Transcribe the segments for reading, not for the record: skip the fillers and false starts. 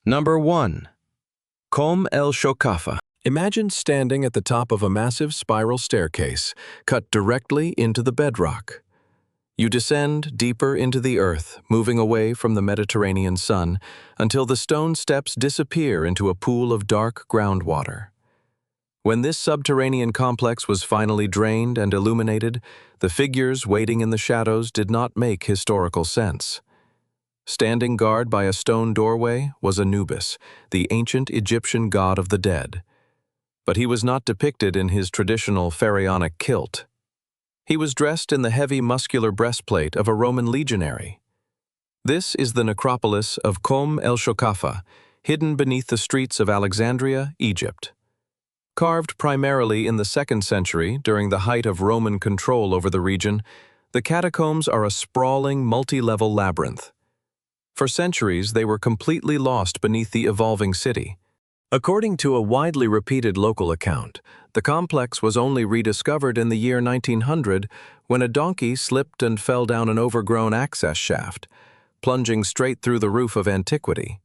Number 1. Kom el Shoqafa. Imagine standing at the top of a massive spiral staircase, cut directly into the bedrock. You descend deeper into the earth, moving away from the Mediterranean sun, until the stone steps disappear into a pool of dark groundwater. When this subterranean complex was finally drained and illuminated, the figures waiting in the shadows did not make historical sense. Standing guard by a stone doorway was Anubis, the ancient Egyptian god of the dead. But he was not depicted in his traditional pharaonic kilt. He was dressed in the heavy muscular breastplate of a Roman legionary. This is the necropolis of Kom el Shoqafa, hidden beneath the streets of Alexandria, Egypt. Carved primarily in the 2nd century during the height of Roman control over the region, the catacombs are a sprawling, multi-level labyrinth. For centuries, they were completely lost beneath the evolving city. According to a widely repeated local account, the complex was only rediscovered in the year 1900 when a donkey slipped and fell down an overgrown access shaft, plunging straight through the roof of antiquity.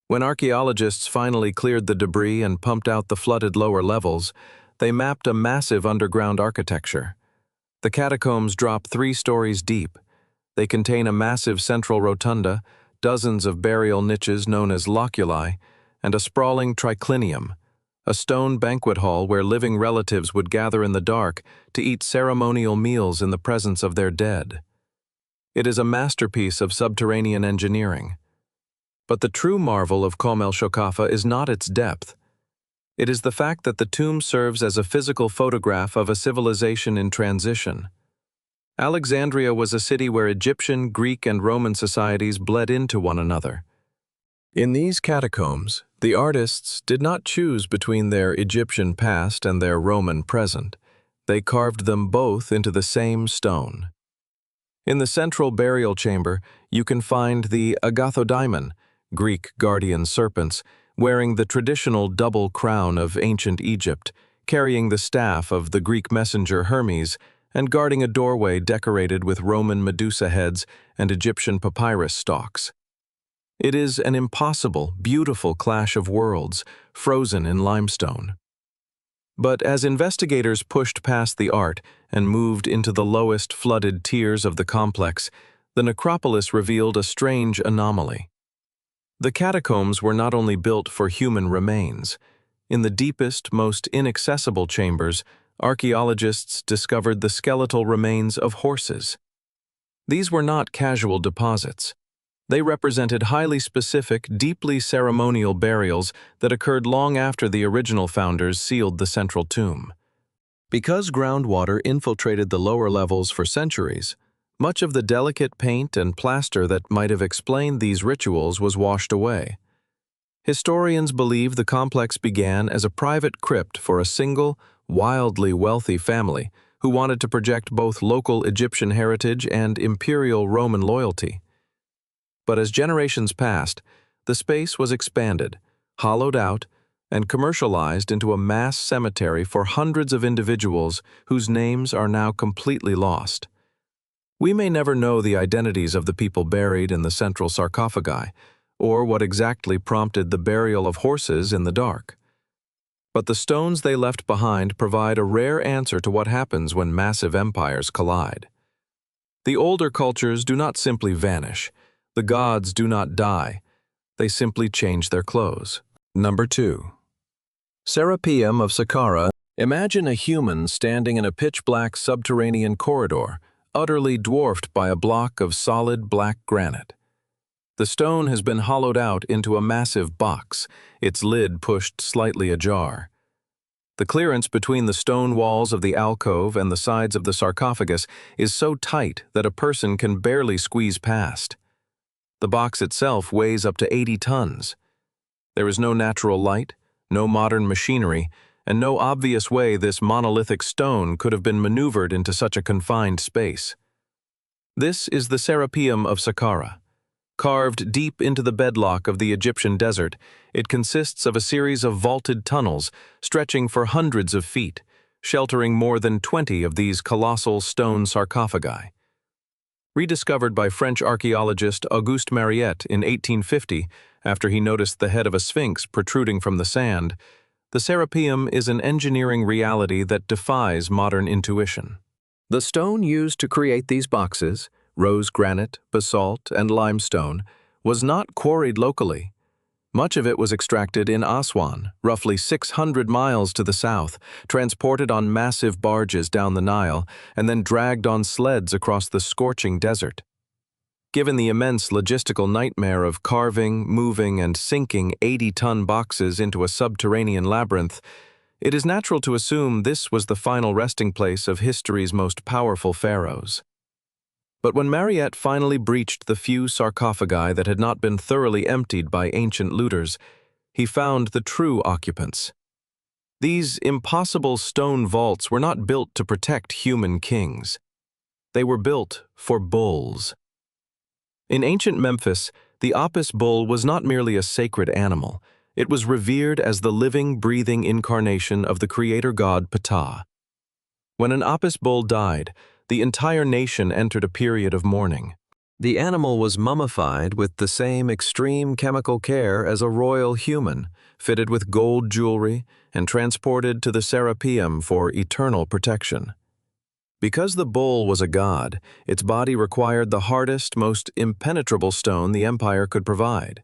When archaeologists finally cleared the debris and pumped out the flooded lower levels, they mapped a massive underground architecture. The catacombs drop 3 stories deep. They contain a massive central rotunda, dozens of burial niches known as loculi, and a sprawling triclinium, a stone banquet hall where living relatives would gather in the dark to eat ceremonial meals in the presence of their dead. It is a masterpiece of subterranean engineering. But the true marvel of Kom el Shoqafa is not its depth. It is the fact that the tomb serves as a physical photograph of a civilization in transition. Alexandria was a city where Egyptian, Greek, and Roman societies bled into one another. In these catacombs, the artists did not choose between their Egyptian past and their Roman present. They carved them both into the same stone. In the central burial chamber, you can find the agathodaimon, Greek guardian serpents, wearing the traditional double crown of ancient Egypt, carrying the staff of the Greek messenger Hermes, and guarding a doorway decorated with Roman Medusa heads and Egyptian papyrus stalks. It is an impossible, beautiful clash of worlds, frozen in limestone. But as investigators pushed past the art and moved into the lowest flooded tiers of the complex, the necropolis revealed a strange anomaly. The catacombs were not only built for human remains. In the deepest, most inaccessible chambers, archaeologists discovered the skeletal remains of horses. These were not casual deposits. They represented highly specific, deeply ceremonial burials that occurred long after the original founders sealed the central tomb. Because groundwater infiltrated the lower levels for centuries, much of the delicate paint and plaster that might have explained these rituals was washed away. Historians believe the complex began as a private crypt for a single, wildly wealthy family who wanted to project both local Egyptian heritage and imperial Roman loyalty. But as generations passed, the space was expanded, hollowed out, and commercialized into a mass cemetery for hundreds of individuals whose names are now completely lost. We may never know the identities of the people buried in the central sarcophagi, or what exactly prompted the burial of horses in the dark. But the stones they left behind provide a rare answer to what happens when massive empires collide. The older cultures do not simply vanish. The gods do not die. They simply change their clothes. Number 2. Serapeum of Saqqara. Imagine a human standing in a pitch-black subterranean corridor, utterly dwarfed by a block of solid black granite. The stone has been hollowed out into a massive box, its lid pushed slightly ajar. The clearance between the stone walls of the alcove and the sides of the sarcophagus is so tight that a person can barely squeeze past. The box itself weighs up to 80 tons. There is no natural light, no modern machinery, and no obvious way this monolithic stone could have been maneuvered into such a confined space. This is the Serapeum of Saqqara. Carved deep into the bedlock of the Egyptian desert, it consists of a series of vaulted tunnels stretching for hundreds of feet, sheltering more than 20 of these colossal stone sarcophagi. Rediscovered by French archaeologist Auguste Mariette in 1850 after he noticed the head of a sphinx protruding from the sand, the sarcophagi is an engineering reality that defies modern intuition. The stone used to create these boxes, rose granite, basalt, and limestone, was not quarried locally. Much of it was extracted in Aswan, roughly 600 miles to the south, transported on massive barges down the Nile, and then dragged on sleds across the scorching desert. Given the immense logistical nightmare of carving, moving, and sinking 80-ton boxes into a subterranean labyrinth, it is natural to assume this was the final resting place of history's most powerful pharaohs. But when Mariette finally breached the few sarcophagi that had not been thoroughly emptied by ancient looters, he found the true occupants. These impossible stone vaults were not built to protect human kings. They were built for bulls. In ancient Memphis, the Apis bull was not merely a sacred animal. It was revered as the living, breathing incarnation of the creator god Ptah. When an Apis bull died, the entire nation entered a period of mourning. The animal was mummified with the same extreme chemical care as a royal human, fitted with gold jewelry and transported to the sarcophagi for eternal protection. Because the bull was a god, its body required the hardest, most impenetrable stone the empire could provide.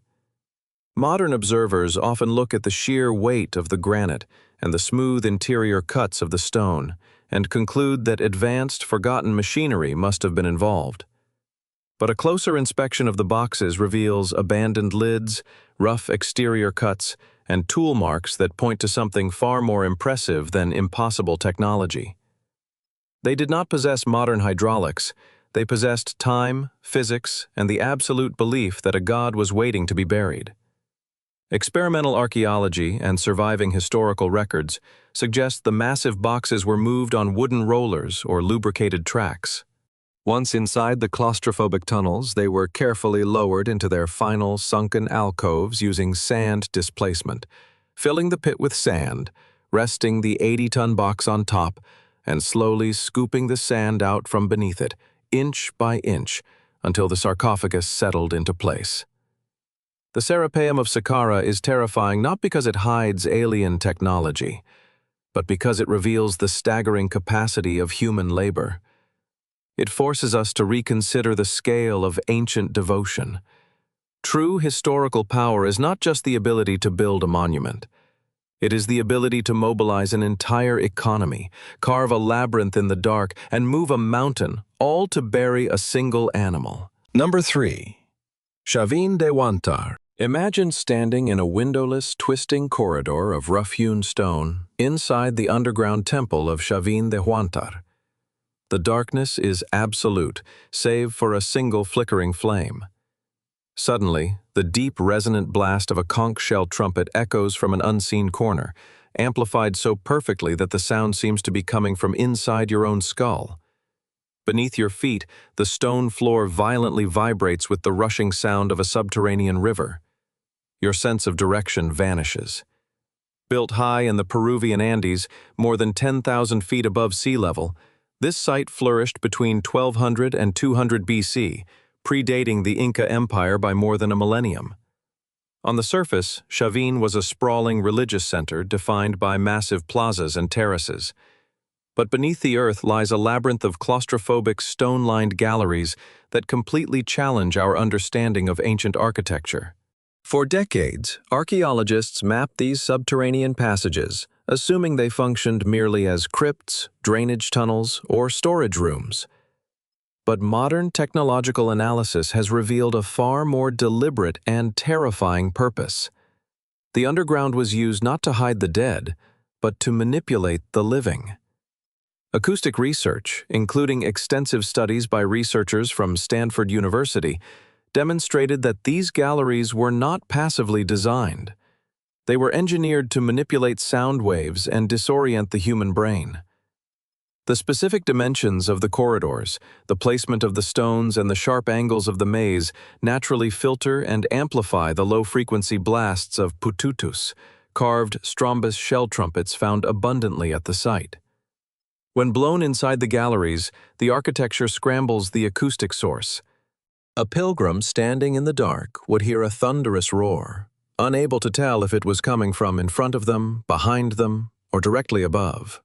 Modern observers often look at the sheer weight of the granite and the smooth interior cuts of the stone and conclude that advanced, forgotten machinery must have been involved. But a closer inspection of the boxes reveals abandoned lids, rough exterior cuts, and tool marks that point to something far more impressive than impossible technology. They did not possess modern hydraulics. They possessed time, physics, and the absolute belief that a god was waiting to be buried. Experimental archaeology and surviving historical records suggest the massive boxes were moved on wooden rollers or lubricated tracks. Once inside the claustrophobic tunnels, they were carefully lowered into their final sunken alcoves using sand displacement, filling the pit with sand, resting the 80-ton box on top, and slowly scooping the sand out from beneath it, inch by inch, until the sarcophagus settled into place. The sarcophagi of Saqqara is terrifying not because it hides alien technology, but because it reveals the staggering capacity of human labor. It forces us to reconsider the scale of ancient devotion. True historical power is not just the ability to build a monument. It is the ability to mobilize an entire economy, carve a labyrinth in the dark, and move a mountain, all to bury a single animal. Number 3. Chavín de Huántar. Imagine standing in a windowless, twisting corridor of rough-hewn stone inside the underground temple of Chavín de Huántar. The darkness is absolute, save for a single flickering flame. Suddenly, the deep, resonant blast of a conch shell trumpet echoes from an unseen corner, amplified so perfectly that the sound seems to be coming from inside your own skull. Beneath your feet, the stone floor violently vibrates with the rushing sound of a subterranean river. Your sense of direction vanishes. Built high in the Peruvian Andes, more than 10,000 feet above sea level, this site flourished between 1200 and 200 BC, predating the Inca Empire by more than a millennium. On the surface, Chavín was a sprawling religious center defined by massive plazas and terraces. But beneath the earth lies a labyrinth of claustrophobic stone-lined galleries that completely challenge our understanding of ancient architecture. For decades, archaeologists mapped these subterranean passages, assuming they functioned merely as crypts, drainage tunnels, or storage rooms. But modern technological analysis has revealed a far more deliberate and terrifying purpose. The underground was used not to hide the dead, but to manipulate the living. Acoustic research, including extensive studies by researchers from Stanford University, demonstrated that these galleries were not passively designed. They were engineered to manipulate sound waves and disorient the human brain. The specific dimensions of the corridors, the placement of the stones, and the sharp angles of the maze naturally filter and amplify the low-frequency blasts of pututus, carved strombus shell trumpets found abundantly at the site. When blown inside the galleries, the architecture scrambles the acoustic source. A pilgrim standing in the dark would hear a thunderous roar, unable to tell if it was coming from in front of them, behind them, or directly above.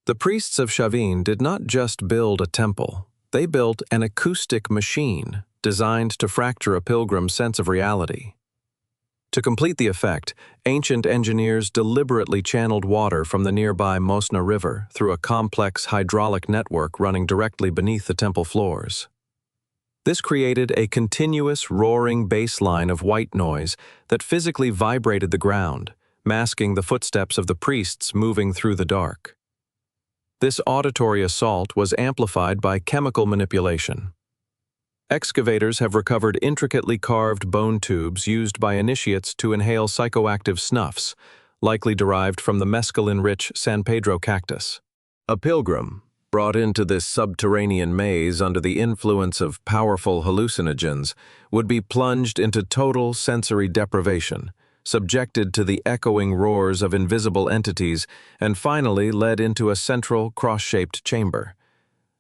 The priests of Chavín did not just build a temple, they built an acoustic machine designed to fracture a pilgrim's sense of reality. To complete the effect, ancient engineers deliberately channeled water from the nearby Mosna River through a complex hydraulic network running directly beneath the temple floors. This created a continuous roaring bass line of white noise that physically vibrated the ground, masking the footsteps of the priests moving through the dark. This auditory assault was amplified by chemical manipulation. Excavators have recovered intricately carved bone tubes used by initiates to inhale psychoactive snuffs, likely derived from the mescaline-rich San Pedro cactus. A pilgrim, brought into this subterranean maze under the influence of powerful hallucinogens, would be plunged into total sensory deprivation, subjected to the echoing roars of invisible entities, and finally led into a central, cross-shaped chamber.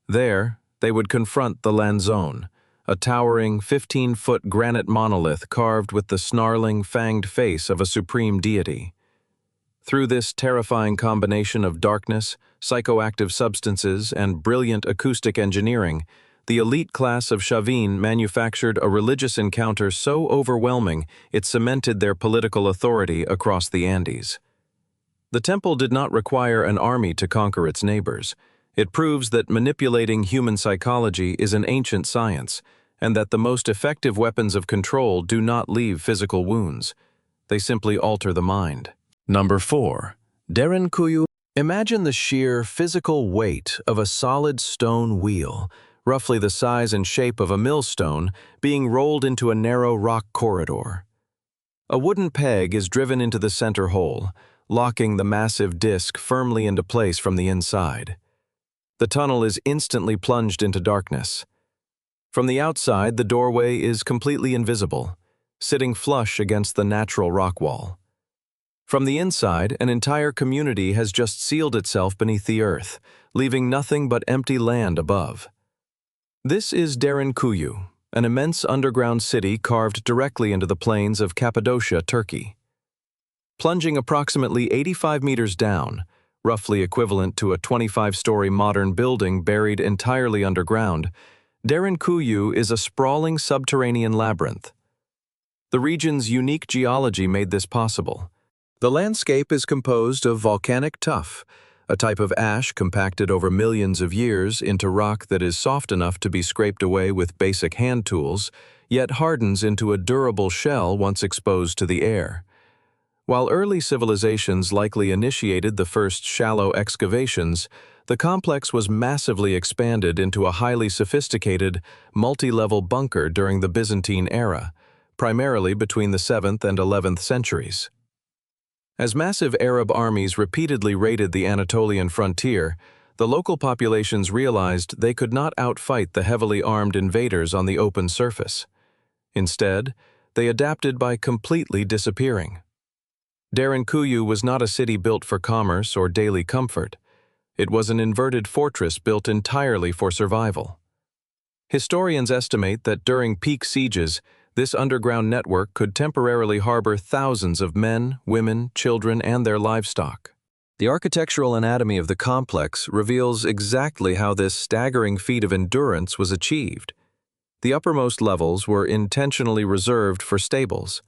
There, they would confront the lanzone, a towering 15-foot granite monolith carved with the snarling, fanged face of a supreme deity. Through this terrifying combination of darkness, psychoactive substances, and brilliant acoustic engineering, the elite class of Chavín manufactured a religious encounter so overwhelming it cemented their political authority across the Andes. The temple did not require an army to conquer its neighbors. It proves that manipulating human psychology is an ancient science, and that the most effective weapons of control do not leave physical wounds. They simply alter the mind. Number 4. Derinkuyu. Imagine the sheer physical weight of a solid stone wheel, roughly the size and shape of a millstone, being rolled into a narrow rock corridor. A wooden peg is driven into the center hole, locking the massive disc firmly into place from the inside. The tunnel is instantly plunged into darkness. From the outside, the doorway is completely invisible, sitting flush against the natural rock wall. From the inside, an entire community has just sealed itself beneath the earth, leaving nothing but empty land above. This is Derinkuyu, an immense underground city carved directly into the plains of Cappadocia, Turkey. Plunging approximately 85 meters down, roughly equivalent to a 25-story modern building buried entirely underground, Derinkuyu is a sprawling subterranean labyrinth. The region's unique geology made this possible. The landscape is composed of volcanic tuff, a type of ash compacted over millions of years into rock that is soft enough to be scraped away with basic hand tools, yet hardens into a durable shell once exposed to the air. While early civilizations likely initiated the first shallow excavations, the complex was massively expanded into a highly sophisticated, multi-level bunker during the Byzantine era, primarily between the 7th and 11th centuries. As massive Arab armies repeatedly raided the Anatolian frontier, the local populations realized they could not outfight the heavily armed invaders on the open surface. Instead, they adapted by completely disappearing. Derinkuyu was not a city built for commerce or daily comfort. It was an inverted fortress built entirely for survival. Historians estimate that during peak sieges, this underground network could temporarily harbor thousands of men, women, children, and their livestock. The architectural anatomy of the complex reveals exactly how this staggering feat of endurance was achieved. The uppermost levels were intentionally reserved for stables.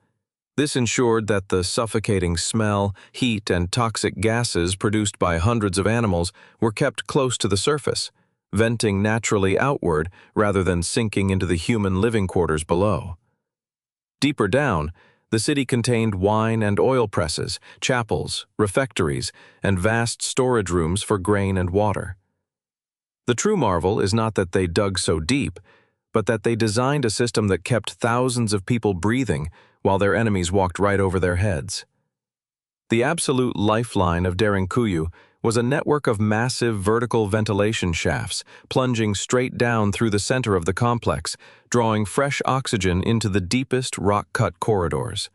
This ensured that the suffocating smell, heat, and toxic gases produced by hundreds of animals were kept close to the surface, venting naturally outward rather than sinking into the human living quarters below. Deeper down, the city contained wine and oil presses, chapels, refectories, and vast storage rooms for grain and water. The true marvel is not that they dug so deep, but that they designed a system that kept thousands of people breathing while their enemies walked right over their heads. The absolute lifeline of Derinkuyu was a network of massive vertical ventilation shafts plunging straight down through the center of the complex, drawing fresh oxygen into the deepest rock-cut corridors.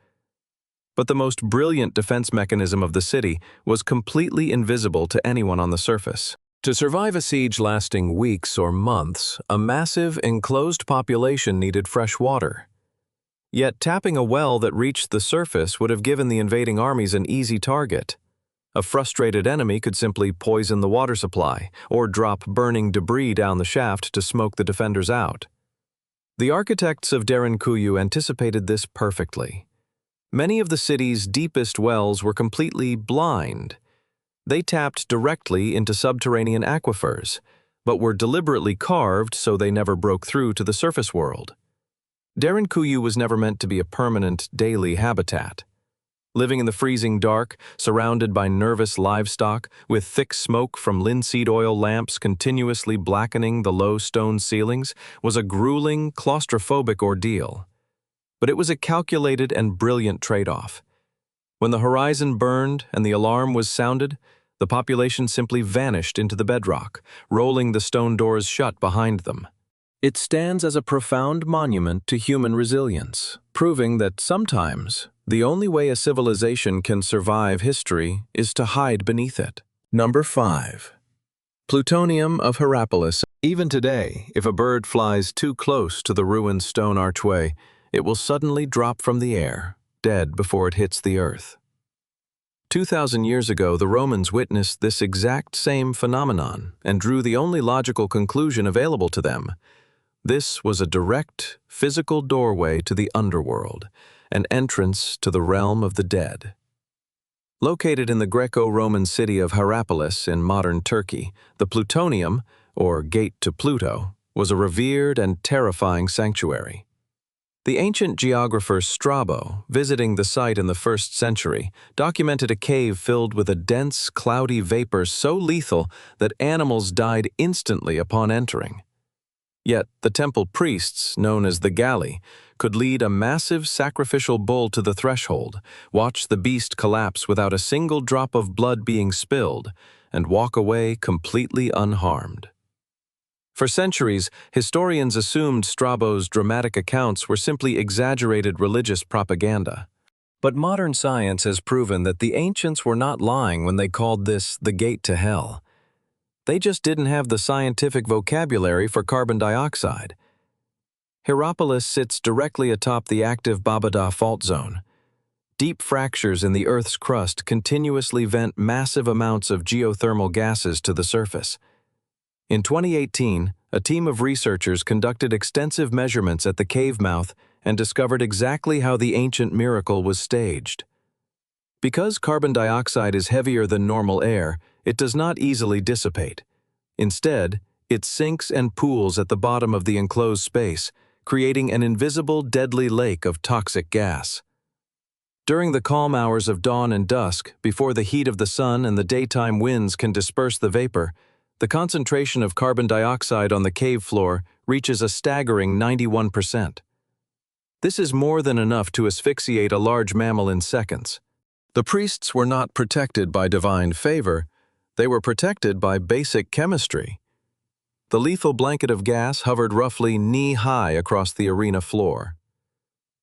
But the most brilliant defense mechanism of the city was completely invisible to anyone on the surface. To survive a siege lasting weeks or months, a massive, enclosed population needed fresh water. Yet tapping a well that reached the surface would have given the invading armies an easy target. A frustrated enemy could simply poison the water supply or drop burning debris down the shaft to smoke the defenders out. The architects of Derinkuyu anticipated this perfectly. Many of the city's deepest wells were completely blind. They tapped directly into subterranean aquifers, but were deliberately carved so they never broke through to the surface world. Derinkuyu was never meant to be a permanent, daily habitat. Living in the freezing dark, surrounded by nervous livestock, with thick smoke from linseed oil lamps continuously blackening the low stone ceilings, was a grueling, claustrophobic ordeal. But it was a calculated and brilliant trade-off. When the horizon burned and the alarm was sounded, the population simply vanished into the bedrock, rolling the stone doors shut behind them. It stands as a profound monument to human resilience, proving that sometimes the only way a civilization can survive history is to hide beneath it. Number 5. Plutonium of Hierapolis. Even today, if a bird flies too close to the ruined stone archway, it will suddenly drop from the air, dead before it hits the earth. 2,000 years ago, the Romans witnessed this exact same phenomenon and drew the only logical conclusion available to them. This was a direct, physical doorway to the underworld, an entrance to the realm of the dead. Located in the Greco-Roman city of Hierapolis in modern Turkey, the Plutonium, or Gate to Pluto, was a revered and terrifying sanctuary. The ancient geographer Strabo, visiting the site in the 1st century, documented a cave filled with a dense, cloudy vapor so lethal that animals died instantly upon entering. Yet the temple priests, known as the Galli, could lead a massive sacrificial bull to the threshold, watch the beast collapse without a single drop of blood being spilled, and walk away completely unharmed. For centuries, historians assumed Strabo's dramatic accounts were simply exaggerated religious propaganda. But modern science has proven that the ancients were not lying when they called this the gate to hell. They just didn't have the scientific vocabulary for carbon dioxide. Hierapolis sits directly atop the active Babada fault zone. Deep fractures in the Earth's crust continuously vent massive amounts of geothermal gases to the surface. In 2018, a team of researchers conducted extensive measurements at the cave mouth and discovered exactly how the ancient miracle was staged. Because carbon dioxide is heavier than normal air, it does not easily dissipate. Instead, it sinks and pools at the bottom of the enclosed space, creating an invisible, deadly lake of toxic gas. During the calm hours of dawn and dusk, before the heat of the sun and the daytime winds can disperse the vapor, the concentration of carbon dioxide on the cave floor reaches a staggering 91%. This is more than enough to asphyxiate a large mammal in seconds. The priests were not protected by divine favor, they were protected by basic chemistry. The lethal blanket of gas hovered roughly knee-high across the arena floor.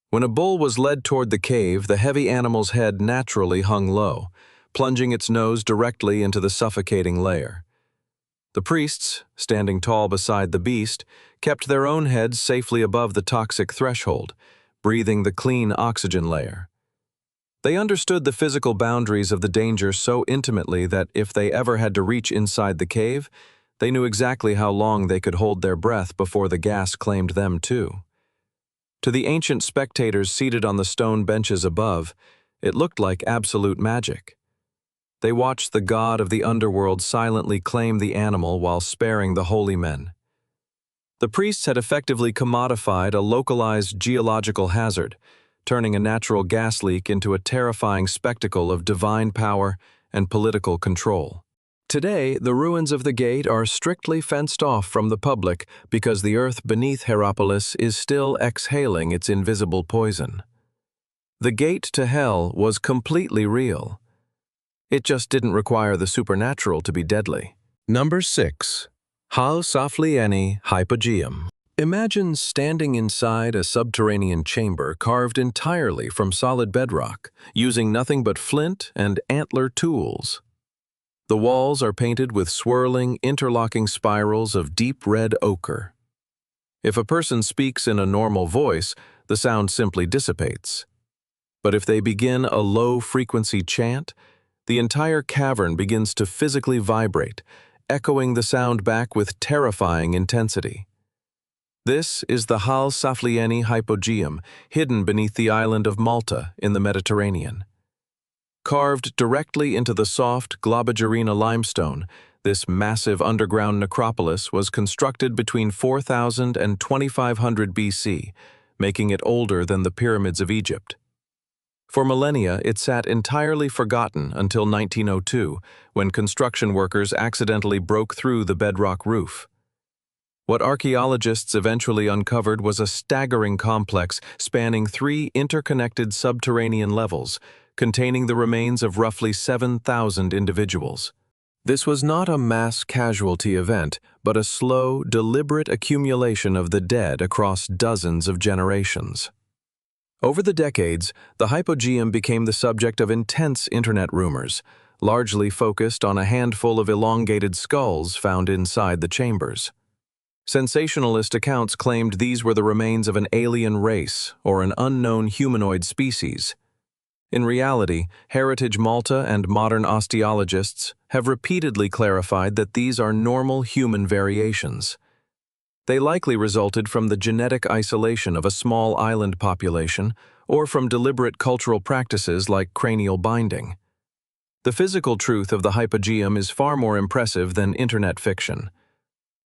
When a bull was led toward the cave, the heavy animal's head naturally hung low, plunging its nose directly into the suffocating layer. The priests, standing tall beside the beast, kept their own heads safely above the toxic threshold, breathing the clean oxygen layer. They understood the physical boundaries of the danger so intimately that if they ever had to reach inside the cave, they knew exactly how long they could hold their breath before the gas claimed them too. To the ancient spectators seated on the stone benches above, it looked like absolute magic. They watched the god of the underworld silently claim the animal while sparing the holy men. The priests had effectively commodified a localized geological hazard, turning a natural gas leak into a terrifying spectacle of divine power and political control. Today, the ruins of the gate are strictly fenced off from the public because the earth beneath Hierapolis is still exhaling its invisible poison. The gate to hell was completely real. It just didn't require the supernatural to be deadly. Number 6. Saflieni Hypogeum. Imagine standing inside a subterranean chamber carved entirely from solid bedrock, using nothing but flint and antler tools. The walls are painted with swirling, interlocking spirals of deep red ochre. If a person speaks in a normal voice, the sound simply dissipates. But if they begin a low-frequency chant, the entire cavern begins to physically vibrate, echoing the sound back with terrifying intensity. This is the Saflieni Hypogeum, hidden beneath the island of Malta in the Mediterranean. Carved directly into the soft Globigerina limestone, this massive underground necropolis was constructed between 4000 and 2500 BC, making it older than the pyramids of Egypt. For millennia, it sat entirely forgotten until 1902, when construction workers accidentally broke through the bedrock roof. What archaeologists eventually uncovered was a staggering complex spanning 3 interconnected subterranean levels, containing the remains of roughly 7,000 individuals. This was not a mass casualty event, but a slow, deliberate accumulation of the dead across dozens of generations. Over the decades, the Hypogeum became the subject of intense internet rumors, largely focused on a handful of elongated skulls found inside the chambers. Sensationalist accounts claimed these were the remains of an alien race or an unknown humanoid species. In reality, Heritage Malta and modern osteologists have repeatedly clarified that these are normal human variations. They likely resulted from the genetic isolation of a small island population or from deliberate cultural practices like cranial binding. The physical truth of the Hypogeum is far more impressive than internet fiction.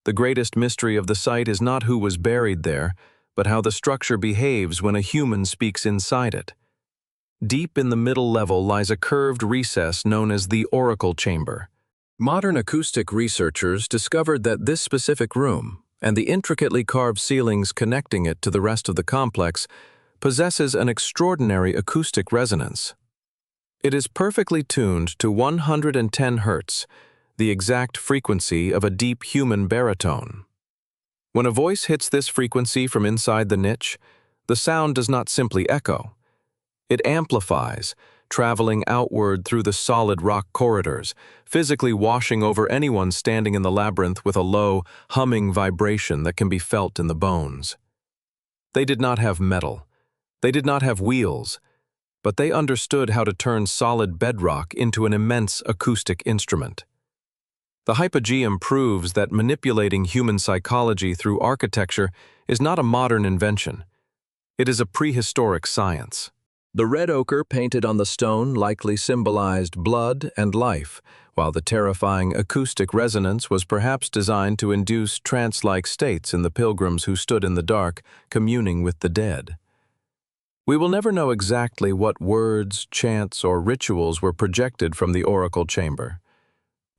The greatest mystery of the site is not who was buried there, but how the structure behaves when a human speaks inside it. Deep in the middle level lies a curved recess known as the Oracle Chamber. Modern acoustic researchers discovered that this specific room, and the intricately carved ceilings connecting it to the rest of the complex, possesses an extraordinary acoustic resonance. It is perfectly tuned to 110 Hz, the exact frequency of a deep human baritone. When a voice hits this frequency from inside the niche, the sound does not simply echo. It amplifies, traveling outward through the solid rock corridors, physically washing over anyone standing in the labyrinth with a low, humming vibration that can be felt in the bones. They did not have metal. They did not have wheels, but they understood how to turn solid bedrock into an immense acoustic instrument. The Hypogeum proves that manipulating human psychology through architecture is not a modern invention. It is a prehistoric science. The red ochre painted on the stone likely symbolized blood and life, while the terrifying acoustic resonance was perhaps designed to induce trance-like states in the pilgrims who stood in the dark, communing with the dead. We will never know exactly what words, chants, or rituals were projected from the oracle chamber.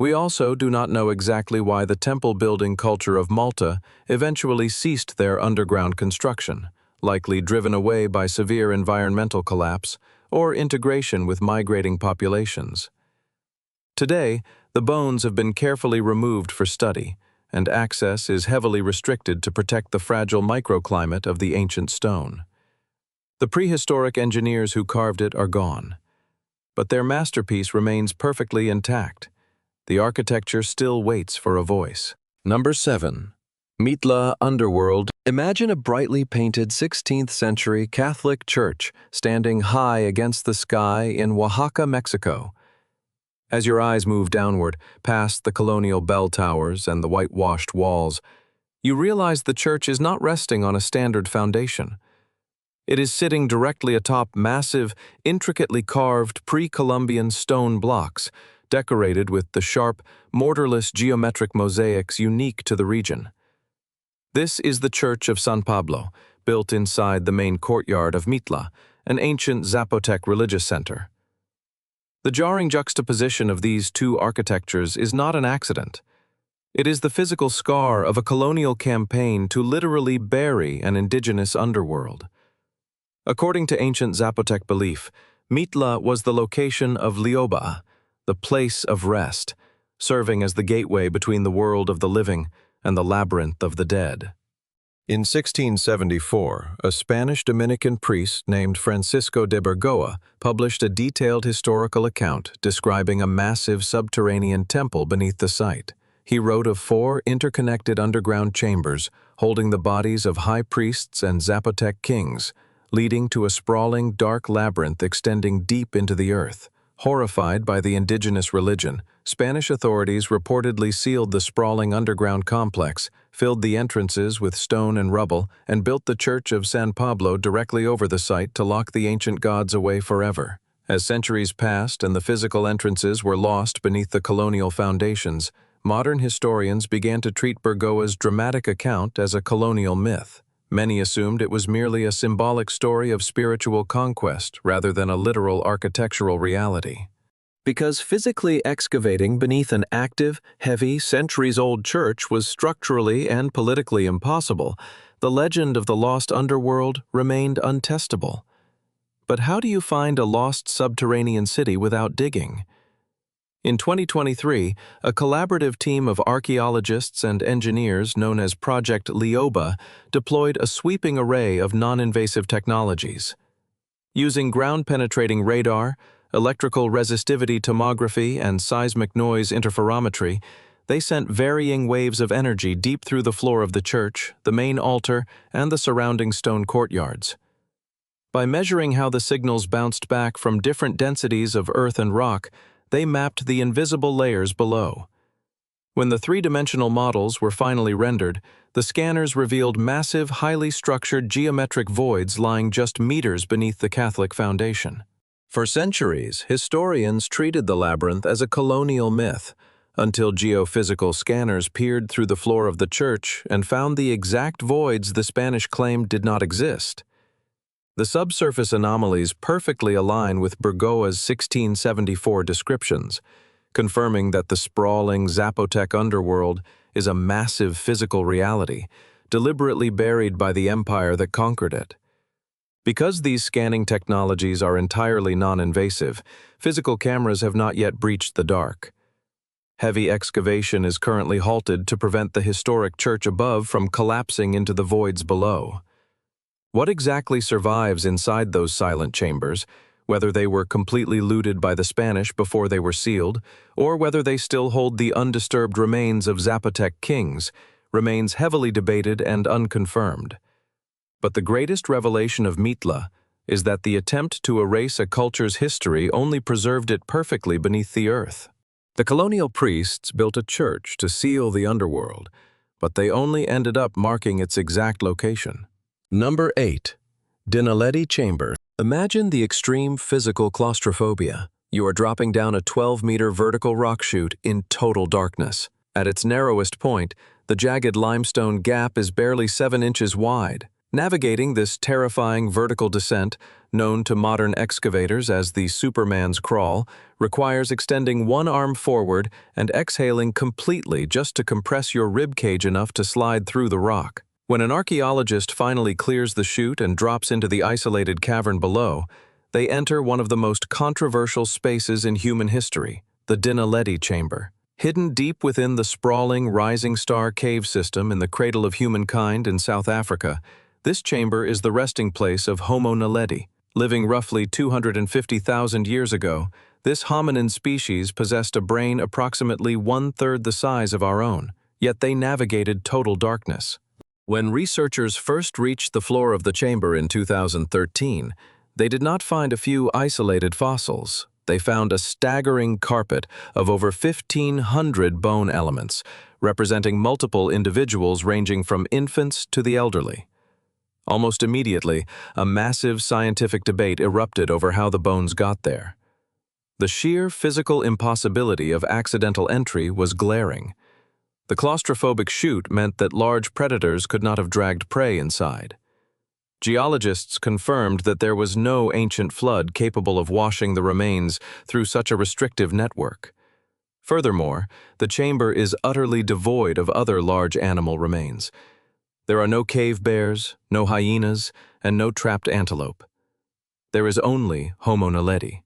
We also do not know exactly why the temple-building culture of Malta eventually ceased their underground construction, likely driven away by severe environmental collapse or integration with migrating populations. Today, the bones have been carefully removed for study, and access is heavily restricted to protect the fragile microclimate of the ancient stone. The prehistoric engineers who carved it are gone, but their masterpiece remains perfectly intact. The architecture still waits for a voice. Number 7. Mitla Underworld. Imagine a brightly painted 16th century Catholic church standing high against the sky in Oaxaca, Mexico. As your eyes move downward, past the colonial bell towers and the whitewashed walls, you realize the church is not resting on a standard foundation. It is sitting directly atop massive, intricately carved pre-Columbian stone blocks, decorated with the sharp, mortarless geometric mosaics unique to the region. This is the Church of San Pablo, built inside the main courtyard of Mitla, an ancient Zapotec religious center. The jarring juxtaposition of these two architectures is not an accident. It is the physical scar of a colonial campaign to literally bury an indigenous underworld. According to ancient Zapotec belief, Mitla was the location of Lioba, the place of rest, serving as the gateway between the world of the living and the labyrinth of the dead. In 1674, a Spanish Dominican priest named Francisco de Bergoa published a detailed historical account describing a massive subterranean temple beneath the site. He wrote of 4 interconnected underground chambers holding the bodies of high priests and Zapotec kings, leading to a sprawling, dark labyrinth extending deep into the earth. Horrified by the indigenous religion, Spanish authorities reportedly sealed the sprawling underground complex, filled the entrances with stone and rubble, and built the Church of San Pablo directly over the site to lock the ancient gods away forever. As centuries passed and the physical entrances were lost beneath the colonial foundations, modern historians began to treat Bergoa's dramatic account as a colonial myth. Many assumed it was merely a symbolic story of spiritual conquest rather than a literal architectural reality. Because physically excavating beneath an active, heavy, centuries-old church was structurally and politically impossible, the legend of the lost underworld remained untestable. But how do you find a lost subterranean city without digging? In 2023, a collaborative team of archaeologists and engineers known as Project Lioba deployed a sweeping array of non-invasive technologies. Using ground-penetrating radar, electrical resistivity tomography, and seismic noise interferometry, they sent varying waves of energy deep through the floor of the church, the main altar, and the surrounding stone courtyards. By measuring how the signals bounced back from different densities of earth and rock, they mapped the invisible layers below. When the three-dimensional models were finally rendered, the scanners revealed massive, highly structured geometric voids lying just meters beneath the Catholic foundation. For centuries, historians treated the labyrinth as a colonial myth, until geophysical scanners peered through the floor of the church and found the exact voids the Spanish claimed did not exist. The subsurface anomalies perfectly align with Bergoa's 1674 descriptions, confirming that the sprawling Zapotec underworld is a massive physical reality, deliberately buried by the empire that conquered it. Because these scanning technologies are entirely non-invasive, physical cameras have not yet breached the dark. Heavy excavation is currently halted to prevent the historic church above from collapsing into the voids below. What exactly survives inside those silent chambers, whether they were completely looted by the Spanish before they were sealed, or whether they still hold the undisturbed remains of Zapotec kings, remains heavily debated and unconfirmed. But the greatest revelation of Mitla is that the attempt to erase a culture's history only preserved it perfectly beneath the earth. The colonial priests built a church to seal the underworld, but they only ended up marking its exact location. Number 8. Dinaledi Chamber. Imagine the extreme physical claustrophobia. You are dropping down a 12-meter vertical rock chute in total darkness. At its narrowest point, the jagged limestone gap is barely 7 inches wide. Navigating this terrifying vertical descent, known to modern excavators as the Superman's crawl, requires extending one arm forward and exhaling completely just to compress your rib cage enough to slide through the rock. When an archaeologist finally clears the chute and drops into the isolated cavern below, they enter one of the most controversial spaces in human history, the Dinaledi Chamber. Hidden deep within the sprawling Rising Star cave system in the cradle of humankind in South Africa, this chamber is the resting place of Homo naledi. Living roughly 250,000 years ago, this hominin species possessed a brain approximately 1/3 the size of our own, yet they navigated total darkness. When researchers first reached the floor of the chamber in 2013, they did not find a few isolated fossils. They found a staggering carpet of over 1,500 bone elements, representing multiple individuals ranging from infants to the elderly. Almost immediately, a massive scientific debate erupted over how the bones got there. The sheer physical impossibility of accidental entry was glaring. The claustrophobic chute meant that large predators could not have dragged prey inside. Geologists confirmed that there was no ancient flood capable of washing the remains through such a restrictive network. Furthermore, the chamber is utterly devoid of other large animal remains. There are no cave bears, no hyenas, and no trapped antelope. There is only Homo naledi.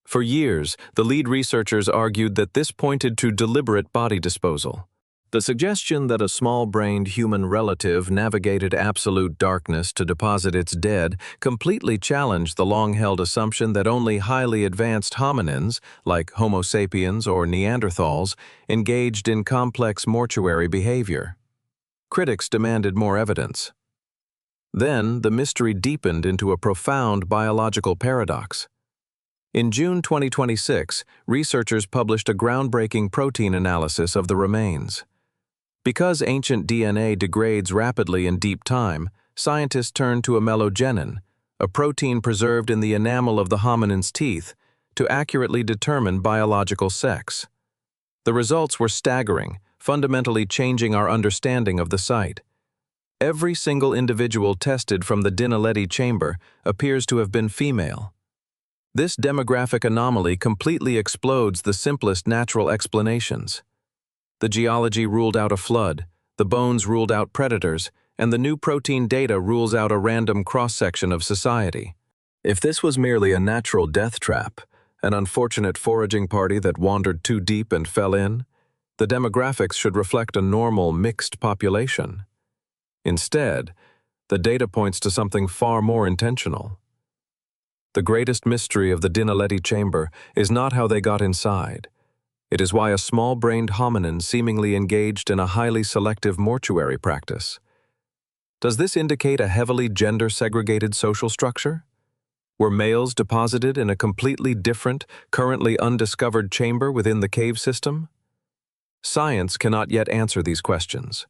For years, the lead researchers argued that this pointed to deliberate body disposal. The suggestion that a small-brained human relative navigated absolute darkness to deposit its dead completely challenged the long-held assumption that only highly advanced hominins, like Homo sapiens or Neanderthals, engaged in complex mortuary behavior. Critics demanded more evidence. Then, the mystery deepened into a profound biological paradox. In June 2026, researchers published a groundbreaking protein analysis of the remains. Because ancient DNA degrades rapidly in deep time, scientists turned to a melogenin, a protein preserved in the enamel of the hominin's teeth, to accurately determine biological sex. The results were staggering, fundamentally changing our understanding of the site. Every single individual tested from the Dinaledi Chamber appears to have been female. This demographic anomaly completely explodes the simplest natural explanations. The geology ruled out a flood, the bones ruled out predators, and the new protein data rules out a random cross-section of society. If this was merely a natural death trap, an unfortunate foraging party that wandered too deep and fell in, the demographics should reflect a normal, mixed population. Instead, the data points to something far more intentional. The greatest mystery of the Dinaledi Chamber is not how they got inside. It is why a small-brained hominin seemingly engaged in a highly selective mortuary practice. Does this indicate a heavily gender-segregated social structure? Were males deposited in a completely different, currently undiscovered chamber within the cave system? Science cannot yet answer these questions.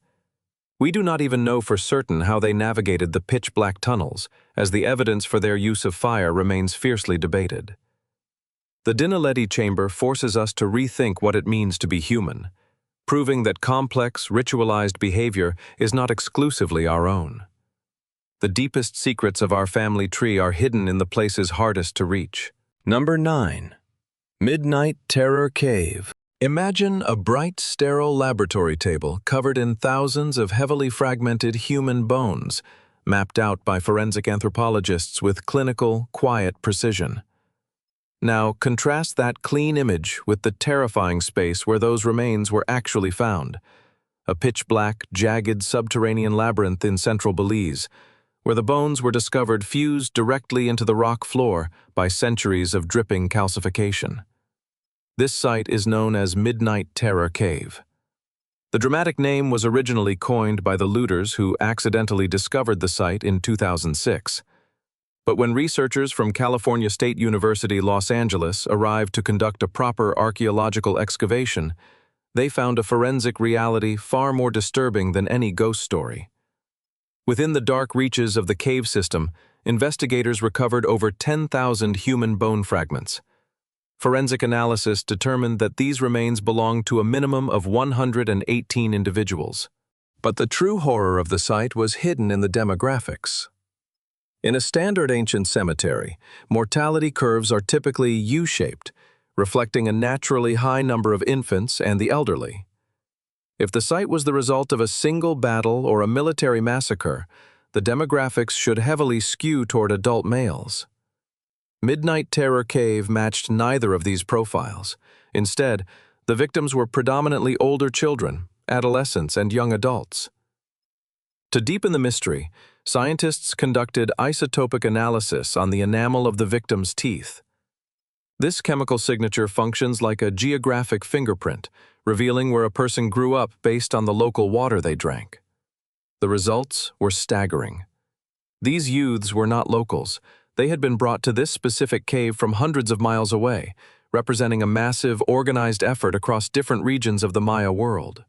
We do not even know for certain how they navigated the pitch-black tunnels, as the evidence for their use of fire remains fiercely debated. The Dinaledi Chamber forces us to rethink what it means to be human, proving that complex, ritualized behavior is not exclusively our own. The deepest secrets of our family tree are hidden in the places hardest to reach. Number 9. Midnight Terror Cave. Imagine a bright, sterile laboratory table covered in thousands of heavily fragmented human bones, mapped out by forensic anthropologists with clinical, quiet precision. Now, contrast that clean image with the terrifying space where those remains were actually found. A pitch-black, jagged subterranean labyrinth in central Belize, where the bones were discovered fused directly into the rock floor by centuries of dripping calcification. This site is known as Midnight Terror Cave. The dramatic name was originally coined by the looters who accidentally discovered the site in 2006. But when researchers from California State University, Los Angeles arrived to conduct a proper archaeological excavation, they found a forensic reality far more disturbing than any ghost story. Within the dark reaches of the cave system, investigators recovered over 10,000 human bone fragments. Forensic analysis determined that these remains belonged to a minimum of 118 individuals. But the true horror of the site was hidden in the demographics. In a standard ancient cemetery, mortality curves are typically U-shaped, reflecting a naturally high number of infants and the elderly. If the site was the result of a single battle or a military massacre, the demographics should heavily skew toward adult males. Midnight Terror Cave matched neither of these profiles. Instead, the victims were predominantly older children, adolescents, and young adults. To deepen the mystery, scientists conducted isotopic analysis on the enamel of the victim's teeth. This chemical signature functions like a geographic fingerprint, revealing where a person grew up based on the local water they drank. The results were staggering. These youths were not locals. They had been brought to this specific cave from hundreds of miles away, representing a massive, organized effort across different regions of the Maya world.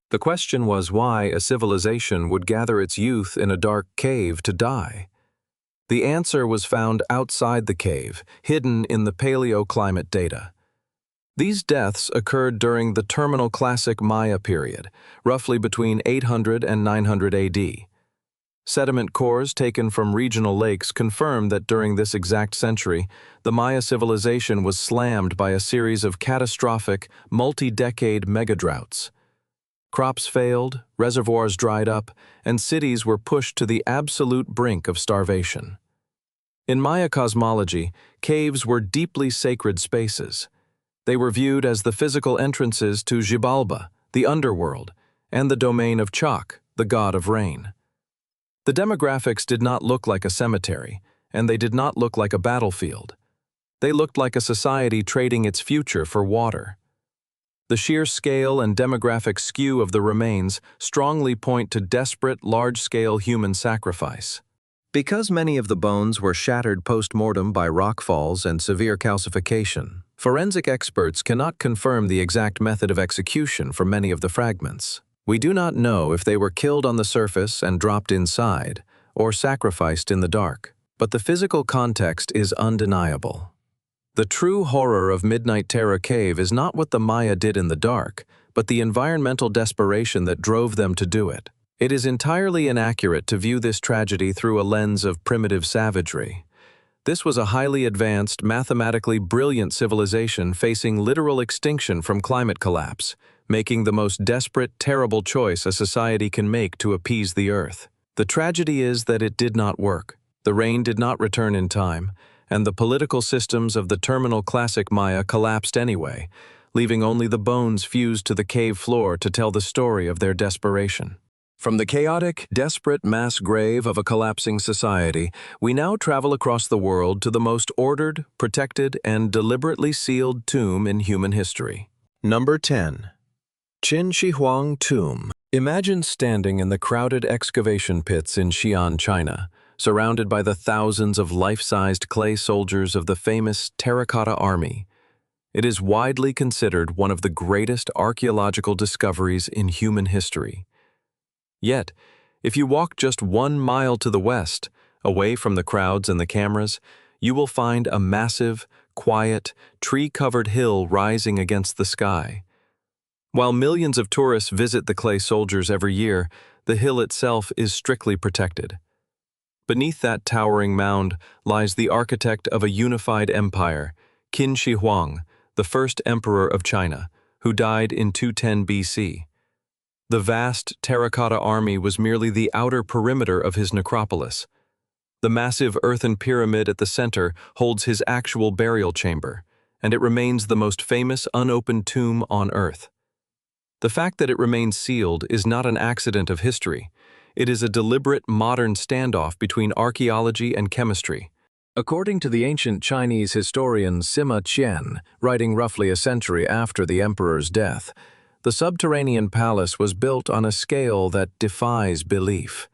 The question was why a civilization would gather its youth in a dark cave to die. The answer was found outside the cave, hidden in the paleoclimate data. These deaths occurred during the terminal classic Maya period, roughly between 800 and 900 AD. Sediment cores taken from regional lakes confirm that during this exact century, the Maya civilization was slammed by a series of catastrophic, multi-decade megadroughts. Crops failed, reservoirs dried up, and cities were pushed to the absolute brink of starvation. In Maya cosmology, caves were deeply sacred spaces. They were viewed as the physical entrances to Xibalba, the underworld, and the domain of Chak, the god of rain. The demographics did not look like a cemetery, and they did not look like a battlefield. They looked like a society trading its future for water. The sheer scale and demographic skew of the remains strongly point to desperate, large-scale human sacrifice. Because many of the bones were shattered post-mortem by rockfalls and severe calcification, forensic experts cannot confirm the exact method of execution for many of the fragments. We do not know if they were killed on the surface and dropped inside, or sacrificed in the dark, but the physical context is undeniable. The true horror of Midnight Terror Cave is not what the Maya did in the dark, but the environmental desperation that drove them to do it. It is entirely inaccurate to view this tragedy through a lens of primitive savagery. This was a highly advanced, mathematically brilliant civilization facing literal extinction from climate collapse, making the most desperate, terrible choice a society can make to appease the earth. The tragedy is that it did not work. The rain did not return in time, and the political systems of the terminal classic Maya collapsed anyway, leaving only the bones fused to the cave floor to tell the story of their desperation. From the chaotic, desperate mass grave of a collapsing society, we now travel across the world to the most ordered, protected, and deliberately sealed tomb in human history. Number 10. Qin Shi Huang Tomb. Imagine standing in the crowded excavation pits in Xi'an, China, surrounded by the thousands of life-sized clay soldiers of the famous Terracotta Army. It is widely considered one of the greatest archaeological discoveries in human history. Yet, if you walk just 1 mile to the west, away from the crowds and the cameras, you will find a massive, quiet, tree-covered hill rising against the sky. While millions of tourists visit the clay soldiers every year, the hill itself is strictly protected. Beneath that towering mound lies the architect of a unified empire, Qin Shi Huang, the first emperor of China, who died in 210 BC. The vast terracotta army was merely the outer perimeter of his necropolis. The massive earthen pyramid at the center holds his actual burial chamber, and it remains the most famous unopened tomb on Earth. The fact that it remains sealed is not an accident of history. It is a deliberate modern standoff between archaeology and chemistry. According to the ancient Chinese historian Sima Qian, writing roughly a century after the emperor's death, the subterranean palace was built on a scale that defies belief.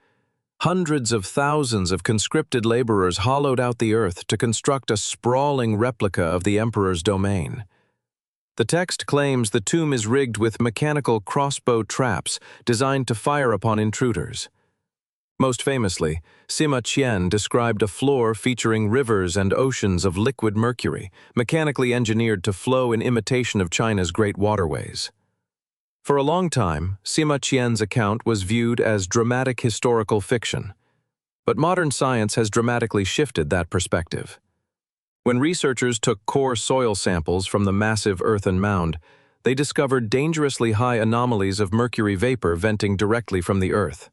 Hundreds of thousands of conscripted laborers hollowed out the earth to construct a sprawling replica of the emperor's domain. The text claims the tomb is rigged with mechanical crossbow traps designed to fire upon intruders. Most famously, Sima Qian described a floor featuring rivers and oceans of liquid mercury, mechanically engineered to flow in imitation of China's great waterways. For a long time, Sima Qian's account was viewed as dramatic historical fiction. But modern science has dramatically shifted that perspective. When researchers took core soil samples from the massive earthen mound, they discovered dangerously high anomalies of mercury vapor venting directly from the earth.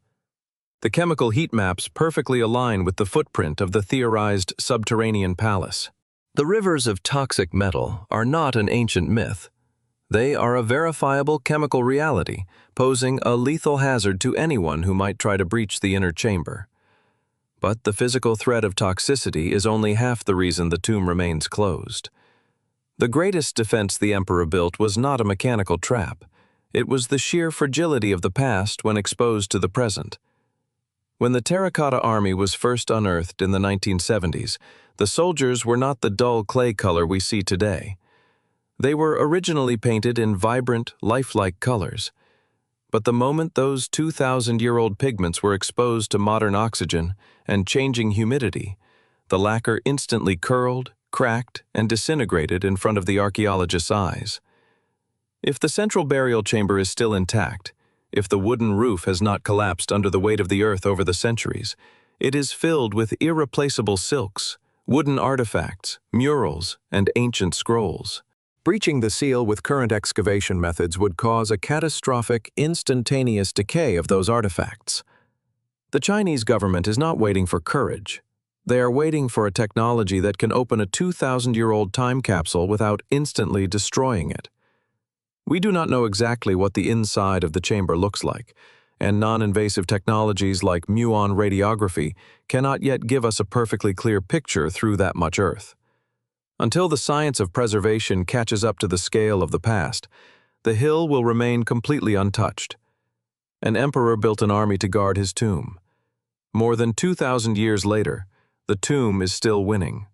The chemical heat maps perfectly align with the footprint of the theorized subterranean palace. The rivers of toxic metal are not an ancient myth. They are a verifiable chemical reality, posing a lethal hazard to anyone who might try to breach the inner chamber. But the physical threat of toxicity is only half the reason the tomb remains closed. The greatest defense the emperor built was not a mechanical trap. It was the sheer fragility of the past when exposed to the present. When the terracotta army was first unearthed in the 1970s, the soldiers were not the dull clay color we see today. They were originally painted in vibrant, lifelike colors. But the moment those 2,000-year-old pigments were exposed to modern oxygen and changing humidity, the lacquer instantly curled, cracked, and disintegrated in front of the archaeologist's eyes. If the central burial chamber is still intact, if the wooden roof has not collapsed under the weight of the earth over the centuries, it is filled with irreplaceable silks, wooden artifacts, murals, and ancient scrolls. Breaching the seal with current excavation methods would cause a catastrophic, instantaneous decay of those artifacts. The Chinese government is not waiting for courage. They are waiting for a technology that can open a 2,000-year-old time capsule without instantly destroying it. We do not know exactly what the inside of the chamber looks like, and non-invasive technologies like muon radiography cannot yet give us a perfectly clear picture through that much earth. Until the science of preservation catches up to the scale of the past, the hill will remain completely untouched. An emperor built an army to guard his tomb. More than 2,000 years later, the tomb is still winning.